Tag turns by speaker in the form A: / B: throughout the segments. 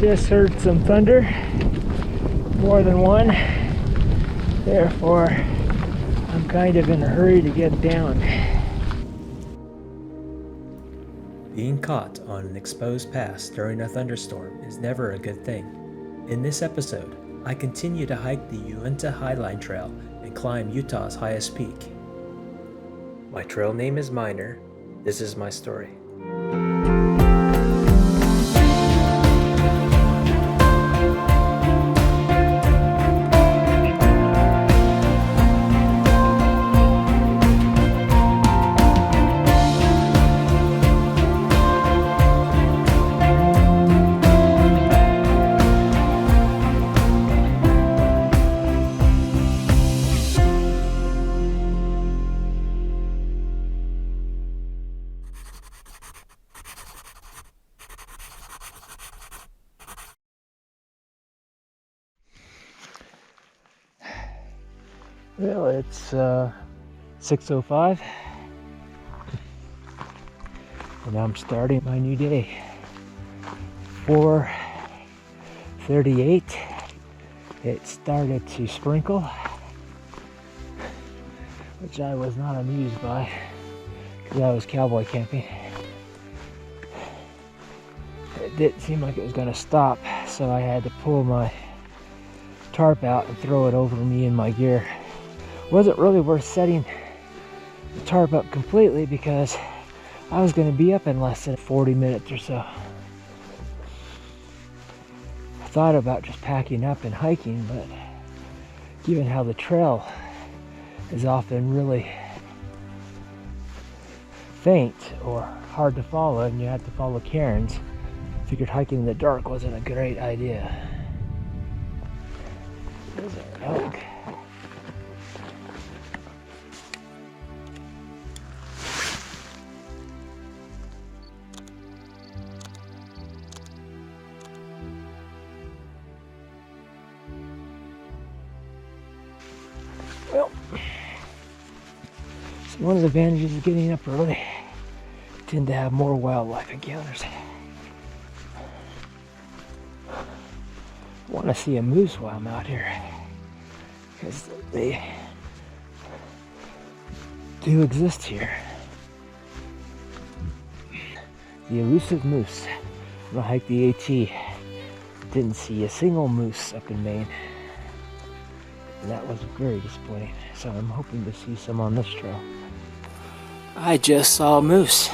A: Just heard some thunder, more than one. Therefore, I'm kind of in a hurry to get down.
B: Being caught on an exposed pass during a thunderstorm is never a good thing. In this episode, I continue to hike the Uinta Highline Trail and climb Utah's highest peak. My trail name is Minor. This is my story.
A: Well, it's 6:05 and I'm starting my new day. 4:38. It started to sprinkle, which I was not amused by because I was cowboy camping. It didn't seem like it was going to stop, so I had to pull my tarp out and throw it over me and my gear. Wasn't really worth setting the tarp up completely because I was going to be up in less than 40 minutes or so. I thought about just packing up and hiking, but given how the trail is often really faint or hard to follow and you have to follow cairns, I figured hiking in the dark wasn't a great idea. There's our elk. Well, so one of the advantages of getting up early, you tend to have more wildlife encounters. I want to see a moose while I'm out here, because they do exist here. The elusive moose. When I hiked the AT, didn't see a single moose up in Maine. And that was very disappointing. So I'm hoping to see some on this trail. I just saw a moose.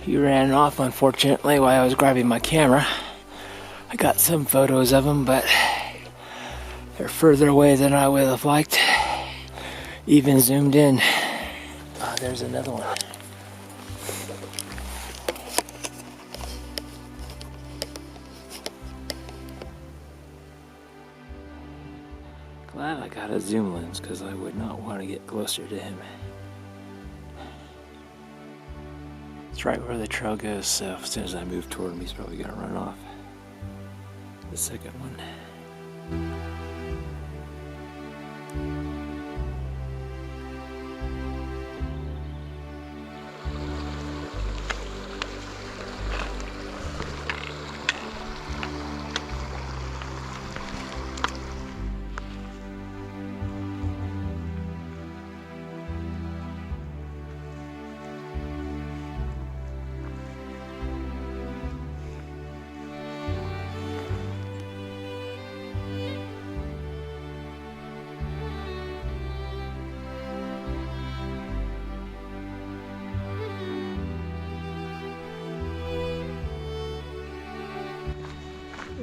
A: He ran off, unfortunately, while I was grabbing my camera. I got some photos of him, but they're further away than I would have liked. Even zoomed in. Oh, there's another one. Glad I got a zoom lens because I would not want to get closer to him. It's right where the trail goes, so as soon as I move toward him, he's probably going to run off. The second one.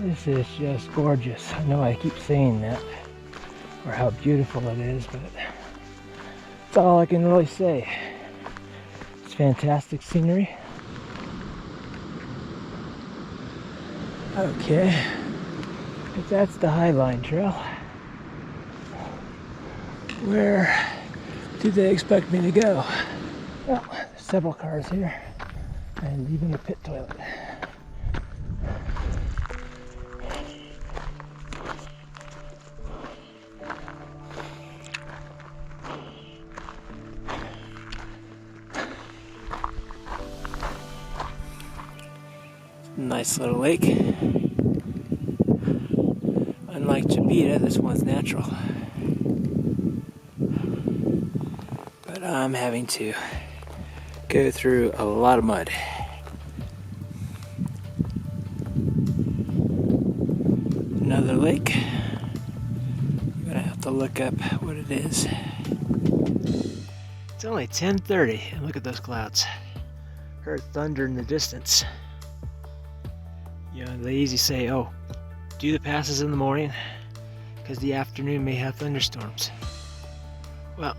A: This is just gorgeous. I know I keep saying that, or how beautiful it is, but that's all I can really say. It's fantastic scenery. Okay, if that's the Highline Trail, where do they expect me to go? Well, there's several cars here, and even a pit toilet. Nice little lake. Unlike Chibita, this one's natural. But I'm having to go through a lot of mud. Another lake. I'm gonna have to look up what it is. It's only 10:30 and look at those clouds. Heard thunder in the distance. You know, they easily say, oh, do the passes in the morning because the afternoon may have thunderstorms. Well,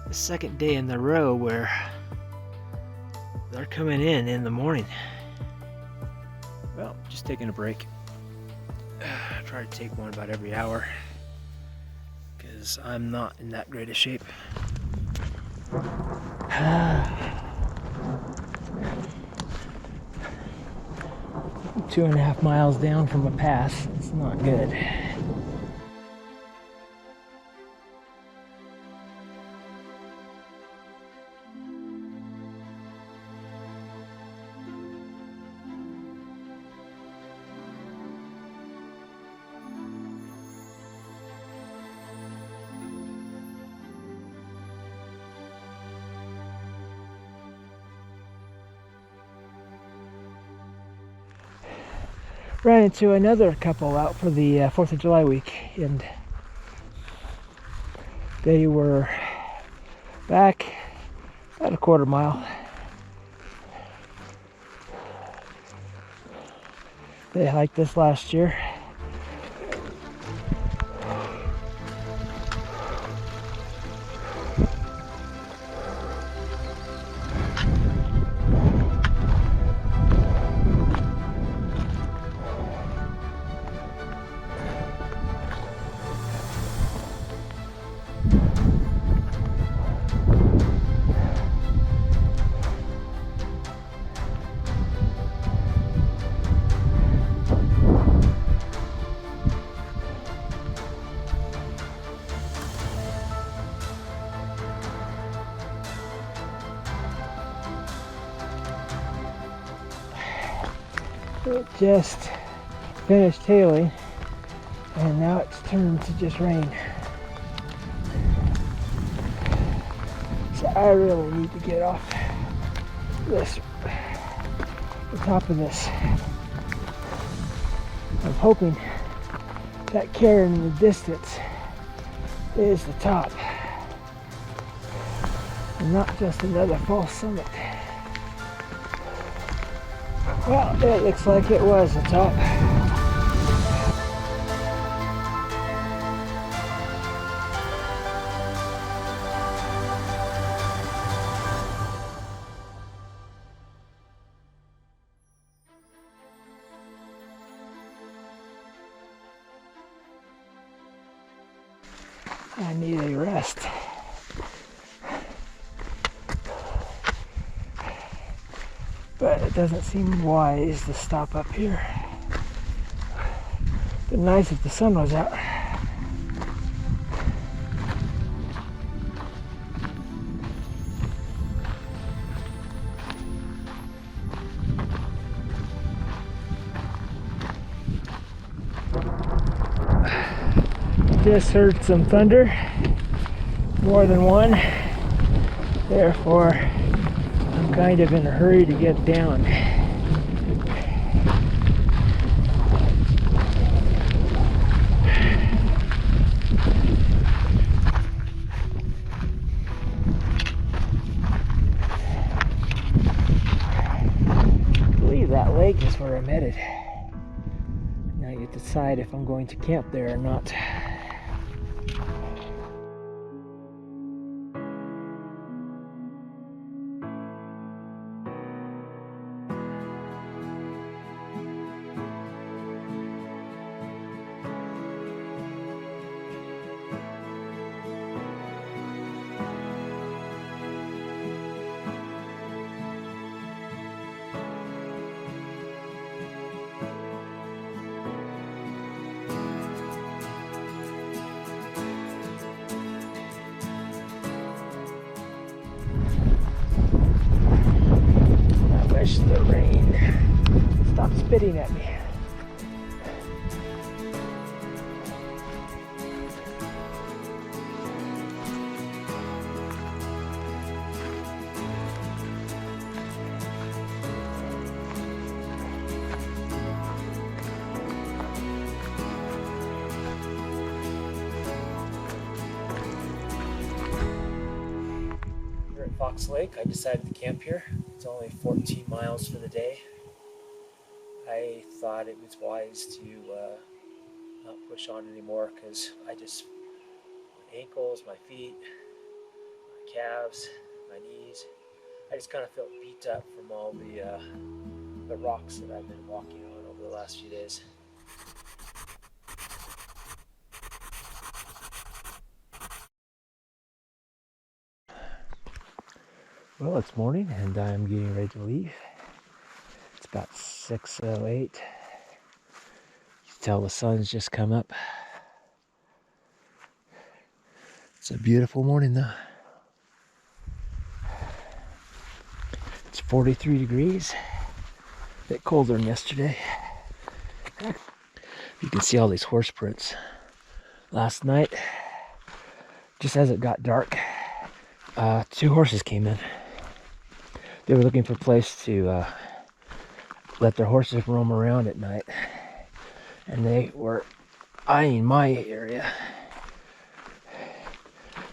A: the second day in a row where they're coming in the morning. Well, just taking a break. I try to take one about every hour because I'm not in that great a shape. 2.5 miles down from a pass. It's not good. Ran into another couple out for the 4th of July week, and they were back about a quarter mile. They hiked this last year. It just finished hailing, and now it's turned to just rain. So I really need to get off the top of this. I'm hoping that cairn in the distance is the top, and not just another false summit. Well, it looks like it was the top. I need a rest. But it doesn't seem wise to stop up here. It'd be nice if the sun was out. Just heard some thunder, more than one. Therefore, I'm kind of in a hurry to get down. I believe that lake is where I'm headed. Now you decide if I'm going to camp there or not. spitting at me.
B: Fox Lake, I decided to camp here. It's only 14 miles for the day. I thought it was wise to not push on anymore because my ankles, my feet, my calves, my knees, I just kind of felt beat up from all the rocks that I've been walking on over the last few days.
A: Well, it's morning and I'm getting ready to leave. It's about 6:08. You can tell the sun's just come up. It's a beautiful morning though. It's 43 degrees. A bit colder than yesterday. You can see all these horse prints. Last night, just as it got dark, 2 horses came in. They were looking for a place to let their horses roam around at night, and they were eyeing my area.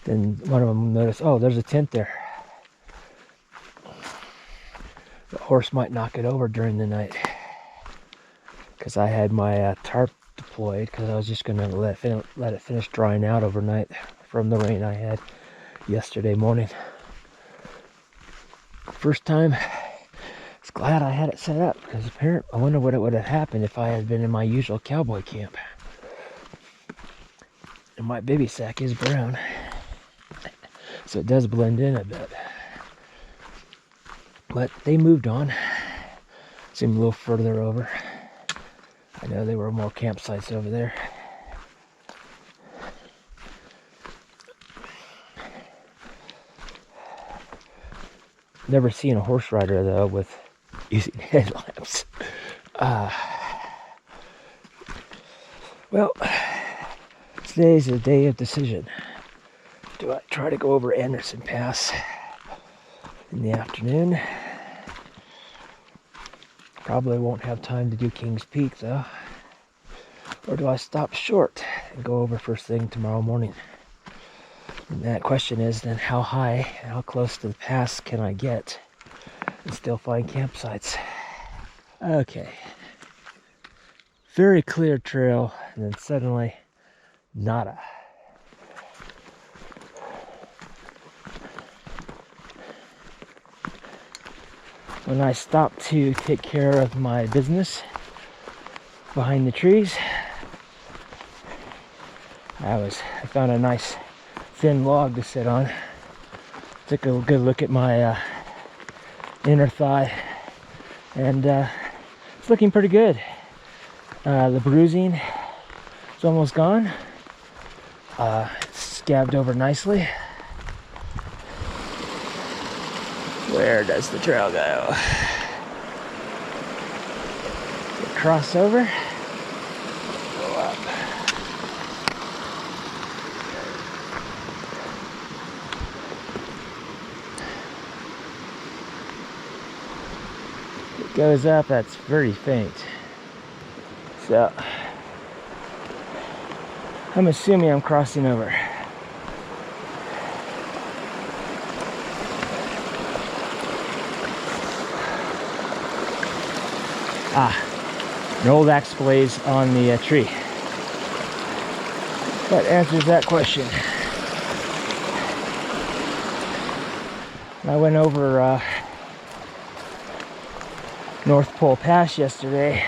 A: Then one of them noticed, oh, there's a tent there. The horse might knock it over during the night, because I had my tarp deployed, because I was just going to let it finish drying out overnight from the rain I had yesterday morning. First time, I was glad I had it set up, because I wonder what it would have happened if I had been in my usual cowboy camp. And my baby sack is brown, so it does blend in a bit. But they moved on. Seemed a little further over. I know there were more campsites over there. Never seen a horse rider though with using headlamps. Well, today is a day of decision. Do I try to go over Anderson Pass in the afternoon? Probably won't have time to do Kings Peak though. Or do I stop short and go over first thing tomorrow morning? And that question is then, how high and how close to the pass can I get and still find campsites? Okay. Very clear trail, and then suddenly nada. When I stopped to take care of my business behind the trees, I found a nice thin log to sit on. Took a good look at my inner thigh, and it's looking pretty good. The bruising is almost gone. It's scabbed over nicely. Where does the trail go? Cross over. Go up. It goes up, that's very faint. So, I'm assuming I'm crossing over. An old axe blaze on the tree. That answers that question. I went over North Pole Pass yesterday.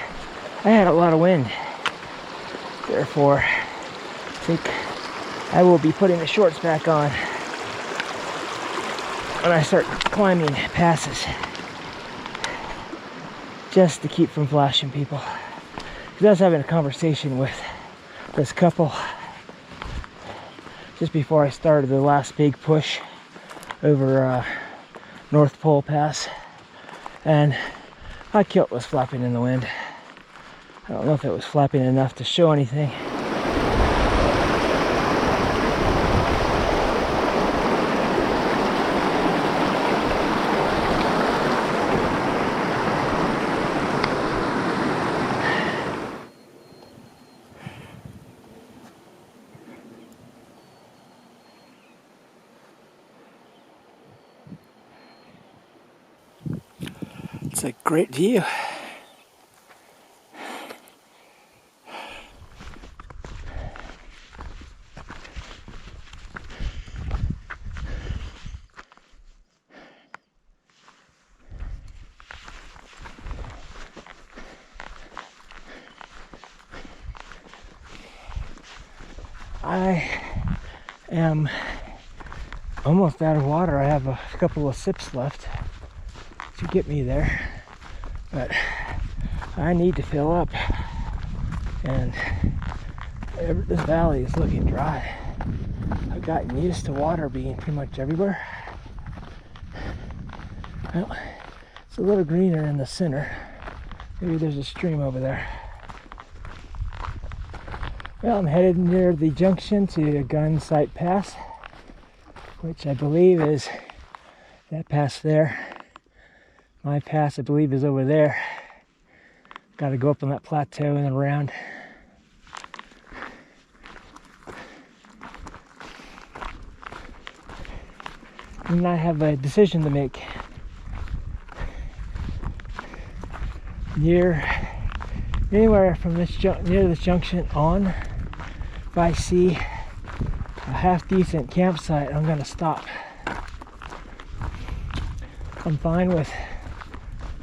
A: I had a lot of wind. Therefore, I think I will be putting the shorts back on when I start climbing passes, just to keep from flashing people. Because I was having a conversation with this couple just before I started the last big push over North Pole Pass, and my kilt was flapping in the wind. I don't know if it was flapping enough to show anything. It's a great view. I am almost out of water. I have a couple of sips left to get me there, but I need to fill up, and this valley is looking dry. I've gotten used to water being pretty much everywhere. Well, it's a little greener in the center. Maybe there's a stream over there. Well, I'm headed near the junction to Gunsight Pass, which I believe is that pass there. My pass, I believe, is over there. Got to go up on that plateau and around. And I have a decision to make. Anywhere from near this junction on, if I see a half decent campsite, I'm gonna stop. I'm fine with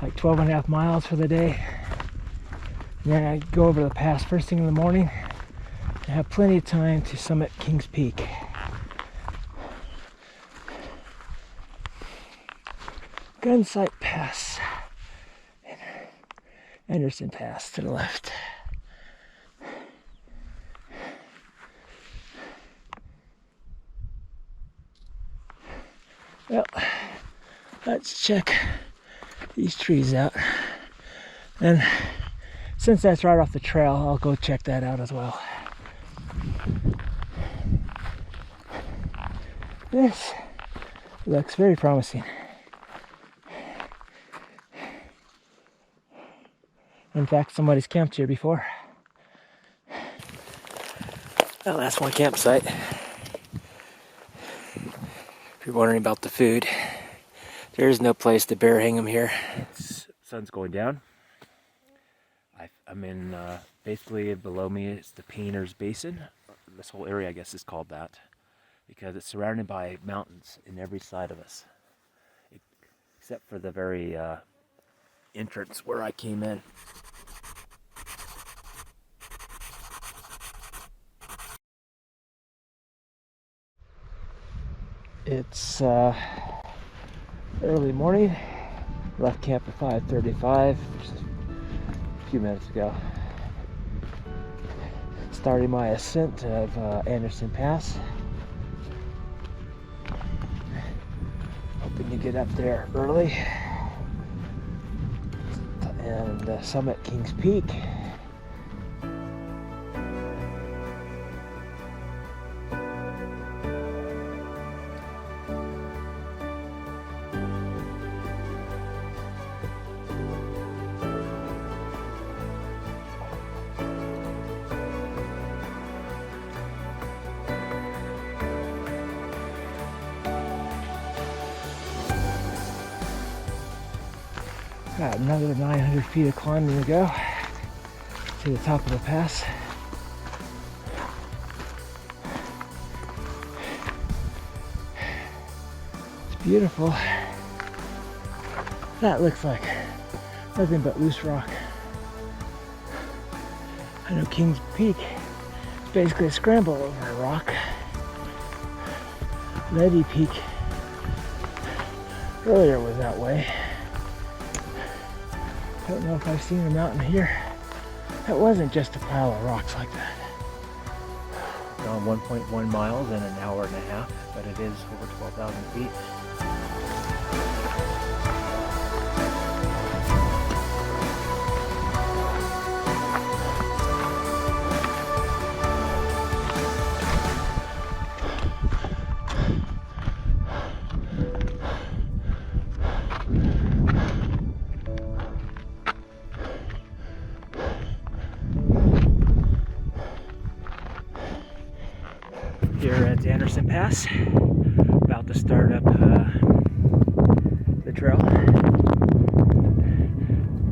A: like 12.5 miles for the day. And then I go over the pass first thing in the morning and have plenty of time to summit Kings Peak. Gunsight Pass. Anderson Pass to the left. Well, let's check these trees out. And since that's right off the trail, I'll go check that out as well. This looks very promising. In fact, somebody's camped here before. Well, that's one campsite. If you're wondering about the food, there is no place to bear hang 'em here. Sun's going down. I'm in, basically below me is the Painters Basin. This whole area, I guess, is called that because it's surrounded by mountains in every side of us, except for the very entrance where I came in. It's early morning. Left camp at 5:35, just a few minutes ago. Starting my ascent of Anderson Pass. Hoping to get up there early and summit Kings Peak. Got another 900 feet of climbing to go to the top of the pass. It's beautiful. That looks like nothing but loose rock. I know Kings Peak is basically a scramble over a rock. Levy Peak earlier was that way. I don't know if I've seen a mountain here that wasn't just a pile of rocks like that. We're on 1.1 miles in an hour and a half, but it is over 12,000 feet. Anderson Pass. About to start up the trail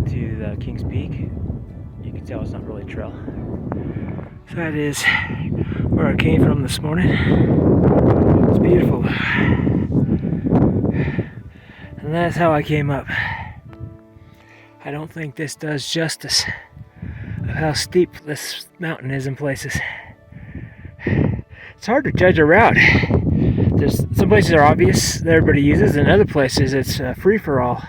A: to the King's Peak. You can tell it's not really a trail. So that is where I came from this morning. It's beautiful. And that's how I came up. I don't think this does justice of how steep this mountain is in places. It's hard to judge a route. There's some places are obvious that everybody uses, and other places it's free for all.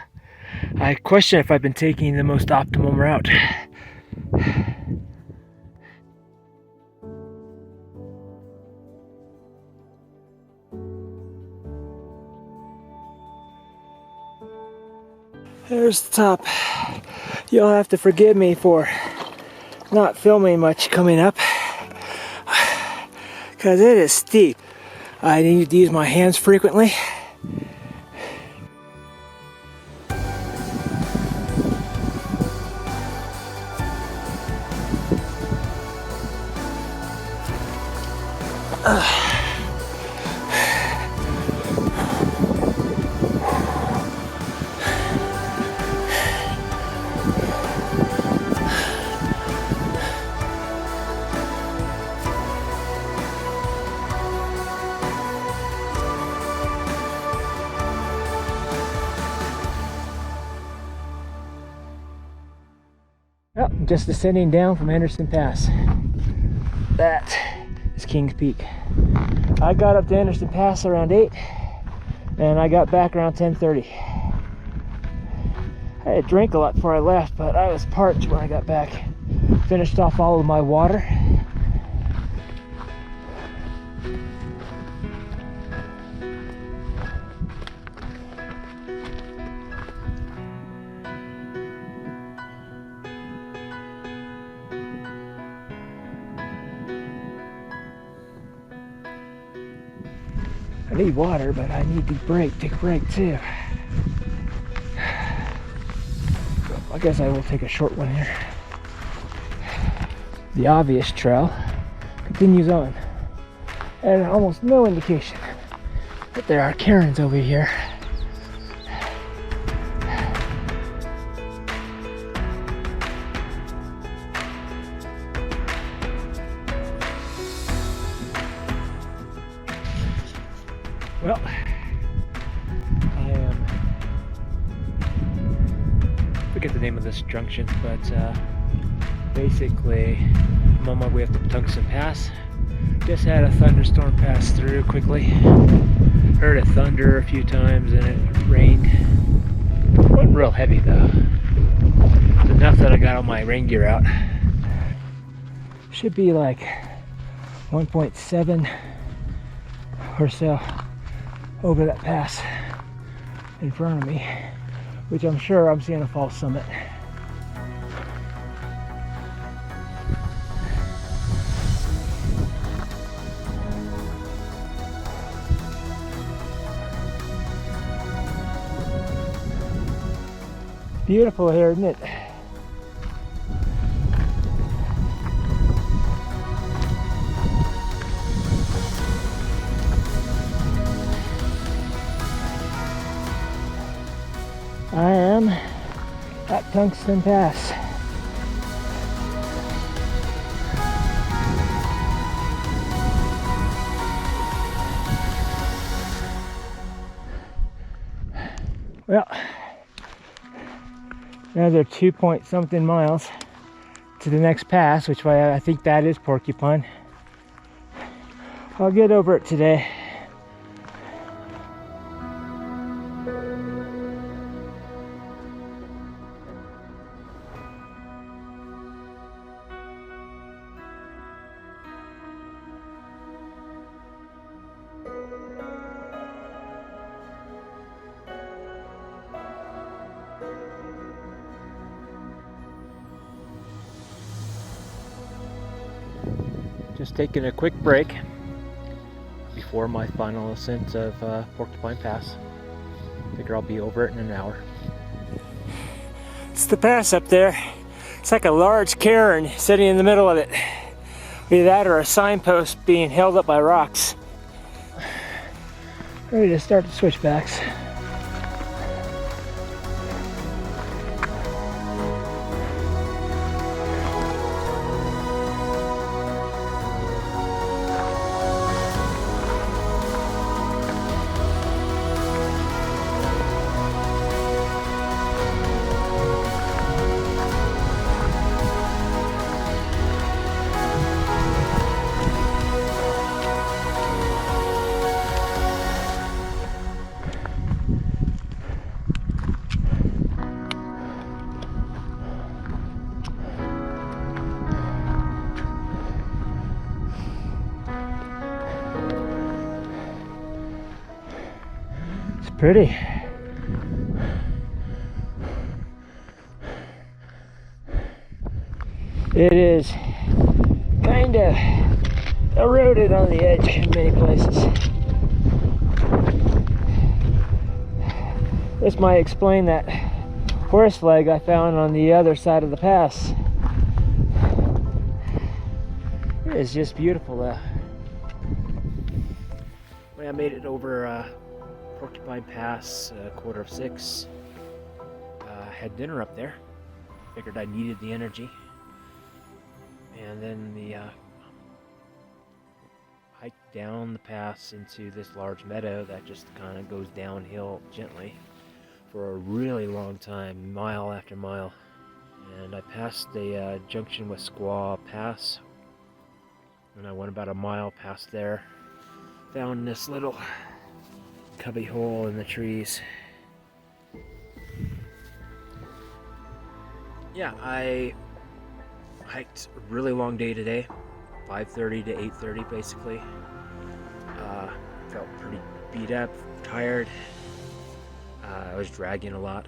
A: I question if I've been taking the most optimum route. There's the top. You'll have to forgive me for not filming much coming up, because it is steep. I need to use my hands frequently. Well, just descending down from Anderson Pass. That is King's Peak. I got up to Anderson Pass around 8, and I got back around 10:30. I had drank a lot before I left, but I was parched when I got back. Finished off all of my water. I need water, but I need to take a break too. So I guess I will take a short one here. The obvious trail continues on, and almost no indication that there are cairns over here. Well, I forget the name of this junction, but basically I'm on my way up to Painters Pass. Just had a thunderstorm pass through quickly. Heard it thunder a few times and it rained. It wasn't real heavy though. It's enough that I got all my rain gear out. Should be like 1.7 or so over that pass in front of me, which I'm sure I'm seeing a false summit. Beautiful here, isn't it? I am at Painters Pass. Well, another 2-point-something miles to the next pass, which I think that is Porcupine. I'll get over it today. Just taking a quick break before my final ascent of Porcupine Pass. Figure I'll be over it in an hour. It's the pass up there. It's like a large cairn sitting in the middle of it. Either that or a signpost being held up by rocks. Ready to start the switchbacks. Pretty. It is kind of eroded on the edge in many places. This might explain that horse leg I found on the other side of the pass. It is just beautiful though. When I made it over Porcupine Pass, 5:45. Had dinner up there. Figured I needed the energy. And then the hike down the pass into this large meadow that just kind of goes downhill gently for a really long time, mile after mile. And I passed the junction with Squaw Pass. And I went about a mile past there. Found this little cubby hole in the trees. Yeah, I hiked a really long day today, 5:30 to 8:30 basically. Felt pretty beat up, tired. I was dragging a lot.